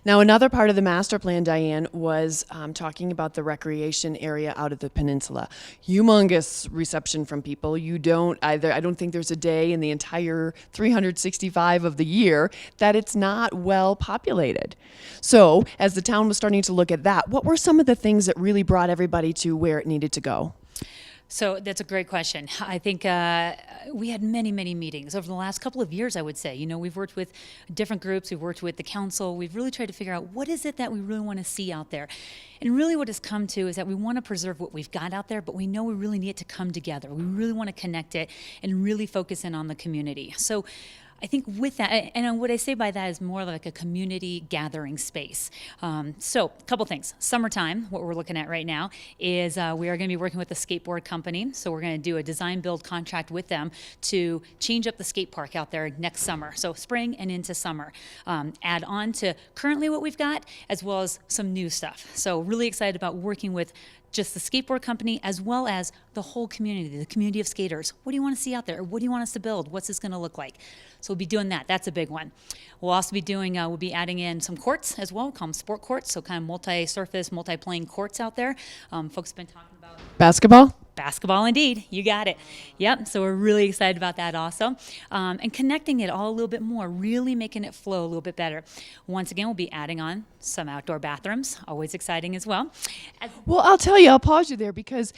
Now, another part of the master plan, Diane, was talking about the recreation area out of the peninsula. Humongous reception from people. I don't think there's a day in the entire 365 of the year that it's not well populated. So, as the town was starting to look at that, what were some of the things that really brought everybody to where it needed to go? So that's a great question. I think we had many, many meetings over the last couple of years, I would say. You know, we've worked with different groups, we've worked with the council, we've really tried to figure out what is it that we really want to see out there. And really what it's come to is that we want to preserve what we've got out there, but we know we really need it to come together. We really want to connect it and really focus in on the community. So I think with that, and what I say by that is more like a community gathering space. So a couple things. Summertime, what we're looking at right now is we are going to be working with a skateboard company. So we're going to do a design build contract with them to change up the skate park out there next summer. So spring and into summer. Add on to currently what we've got, as well as some new stuff. So really excited about working with just the skateboard company as well as the whole community, the community of skaters. What do you want to see out there? What do you want us to build? What's this going to look like? So we'll be doing that. That's a big one. We'll also be doing, we'll be adding in some courts as well, call them sport courts, so kind of multi-surface, multi-playing courts out there. Folks have been talking about Basketball? basketball indeed. You got it. Yep. So we're really excited about that also. And connecting it all a little bit more, really making it flow a little bit better. Once again, we'll be adding on some outdoor bathrooms, always exciting as well. Well, I'll tell you, I'll pause you there because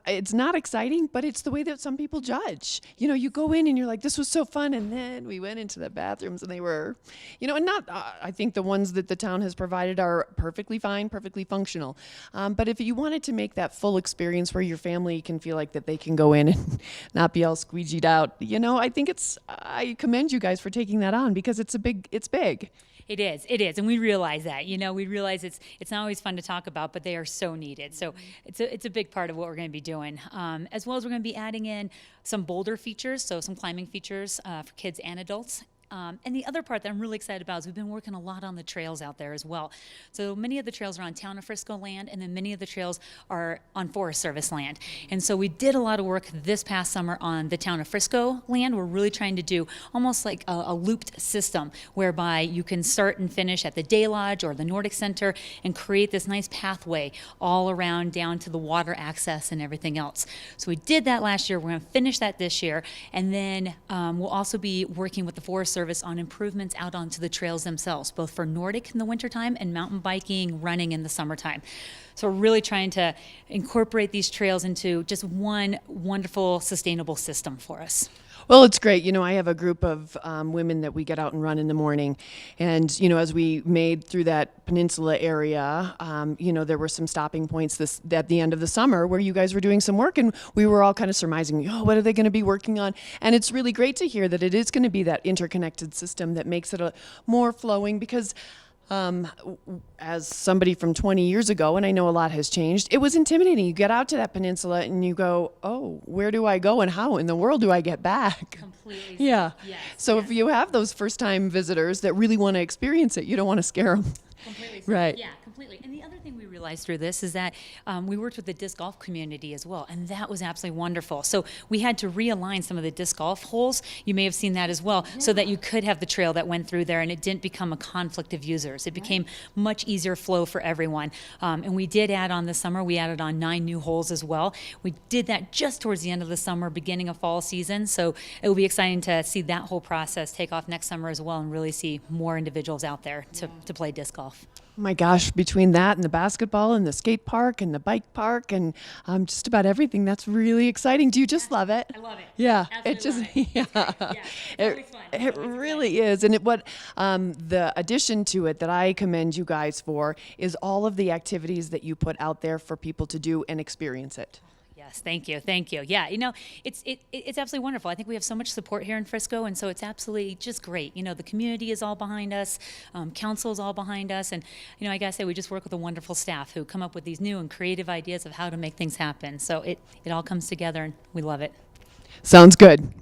it's not exciting, but it's the way that some people judge. You know, you go in and you're like, this was so fun. And then we went into the bathrooms and they were, and not, I think the ones that the town has provided are perfectly fine, perfectly functional. But if you wanted to make that full experience where your family can feel like that they can go in and not be all squeegeed out, I think I commend you guys for taking that on because it's big. It is, and we realize that. We realize it's not always fun to talk about, but they are so needed. So it's a big part of what we're going to be doing, as well as we're going to be adding in some boulder features, so some climbing features for kids and adults. And the other part that I'm really excited about is we've been working a lot on the trails out there as well. So many of the trails are on Town of Frisco land, and then many of the trails are on Forest Service land. And so we did a lot of work this past summer on the Town of Frisco land. We're really trying to do almost like a looped system whereby you can start and finish at the Day Lodge or the Nordic Center and create this nice pathway all around down to the water access and everything else. So we did that last year. We're going to finish that this year. And then we'll also be working with the Forest Service on improvements out onto the trails themselves, both for Nordic in the wintertime and mountain biking, running in the summertime. So we're really trying to incorporate these trails into just one wonderful, sustainable system for us. Well, it's great. I have a group of women that we get out and run in the morning. And, as we made through that peninsula area, there were some stopping points at the end of the summer where you guys were doing some work and we were all kind of surmising, what are they going to be working on? And it's really great to hear that it is going to be that interconnected system that makes it more flowing because as somebody from 20 years ago, and I know a lot has changed, it was intimidating. You get out to that peninsula and you go, oh, where do I go and how in the world do I get back? Completely. Yeah. Yes, So if you have those first-time visitors that really want to experience it, you don't want to scare them. Completely. Right. Yeah, completely. And the other thing we realized through this is that we worked with the disc golf community as well, and that was absolutely wonderful. So we had to realign some of the disc golf holes. You may have seen that as well, so that you could have the trail that went through there, and it didn't become a conflict of users. It became much easier flow for everyone. And we did add on this summer. We added on 9 new holes as well. We did that just towards the end of the summer, beginning of fall season. So it will be exciting to see that whole process take off next summer as well, and really see more individuals out there to play disc golf. Oh my gosh, between that and the basketball and the skate park and the bike park and just about everything, that's really exciting. Do you just love it? I love it. Yeah, Absolutely it just love it. It's always fun. It really is. And the addition to it that I commend you guys for is all of the activities that you put out there for people to do and experience it. Yes, thank you. Yeah, it's absolutely wonderful. I think we have so much support here in Frisco, and so it's absolutely just great. The community is all behind us, council is all behind us, and I gotta say we just work with a wonderful staff who come up with these new and creative ideas of how to make things happen. So it all comes together, and we love it. Sounds good.